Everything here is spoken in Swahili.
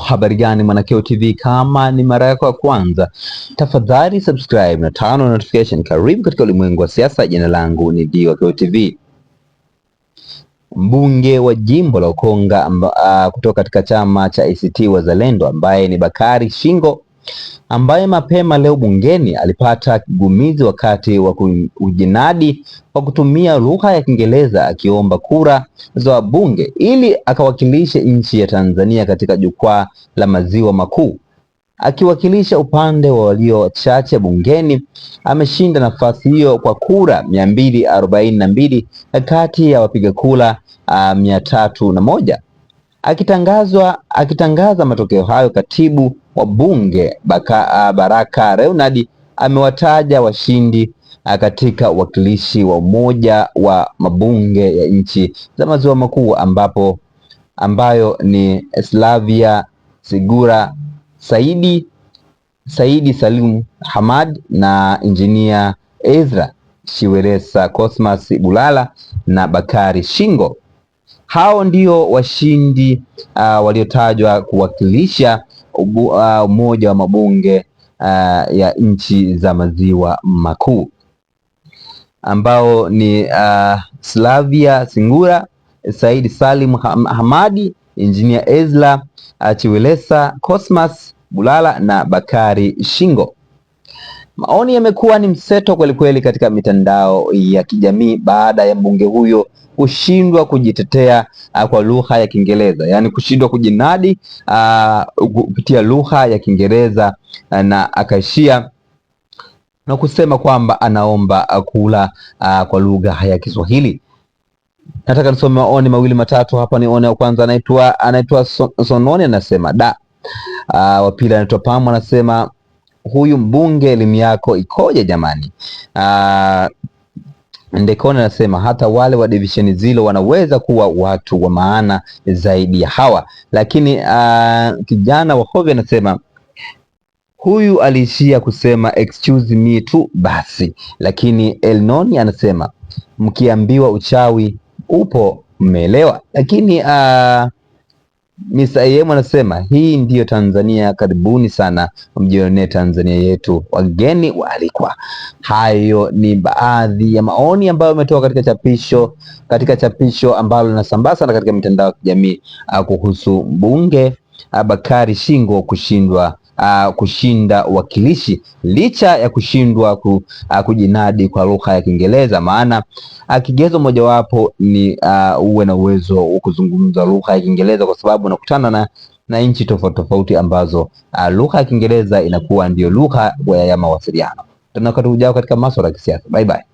Habari gani Mwanakeo TV, kama ni mara yako ya kwanza tafadhali subscribe na turn on notification. Karibu katika ulimwengu wa siasa. Jina langu ni Dionakeo TV. Mbunge wa jimbo la Ukonga kutoka katika chama cha ACT Wazalendo ambaye ni Bakari Shingo, ambaye mapema leo bungeni alipata kigumizi wakati wa kujinadi kwa kutumia lugha ya Kiingereza akiomba kura za wabunge ili akawakilishe nchi ya Tanzania katika jukwaa la maziwa makuu. Akiwakilisha upande wa walio wachache bungeni, ameshinda nafasi hiyo kwa kura 242 kati ya wapiga kura 301. Akitangaza matokeo hayo, katibu wa bunge Baraka Leonard amewataja washindi katika wakilishi wa umoja wa mabunge ya nchi za maziwa makuu ambayo ni Slavia Sigura Saidi Salim Hamad na Engineer Ezra Chiwelesa Cosmas Bulala na Bakari Shingo. Hao ndio washindi waliotajwa kuwakilisha umoja wa mabunge ya nchi za maziwa makuu ambao ni Slavia Singura, Said Salim Hamadi, Engineer Ezra Chiwelesa Cosmas Bulala na Bakari Shingo. Maoni yamekuwa ni mseto kweli katika mitandao ya kijamii baada ya mbunge huyo kushindwa kujitetea kwa lugha ya Kiingereza, yaani kushindwa kujinadi kupitia lugha ya Kiingereza na akaishia na kusema kwamba anaomba kula kwa lugha ya Kiswahili. Nataka nisome maoni mawili matatu hapa. Ni one ya kwanza, anaitwa Sononi, anasema da. Wa pili anaitwa Pamu, anasema huyu mbunge elimu yako ikoje jamani? Ndekone anasema hata wale wa division zilo wanaweza kuwa watu wa maana zaidi ya hawa. Lakini kijana wa Hovi anasema huyu aliishia kusema excuse me tu basi. Lakini Elnoni anasema mkiambiwa uchawi upo mmeelewa. Lakini Mr. AM anasema hii ndiyo Tanzania, karibuni sana mjione Tanzania yetu, wageni waalikwa. Hayo ni baadhi ya maoni ambayo yametoka katika chapisho ambalo linasambaa sana katika mitandao ya kijamii kuhusu mbunge Bakari Shingo kushinda wakilishi licha ya kushindwa kujinadi kwa lugha ya Kiingereza. Maana kigezo mojawapo ni uwe na uwezo wa kuzungumza lugha ya Kiingereza, kwa sababu unakutana na nchi tofauti ambazo lugha ya Kiingereza inakuwa ndio lugha ya mawasiliano. Tunakutana katika masuala ya kisiasa. Bye bye.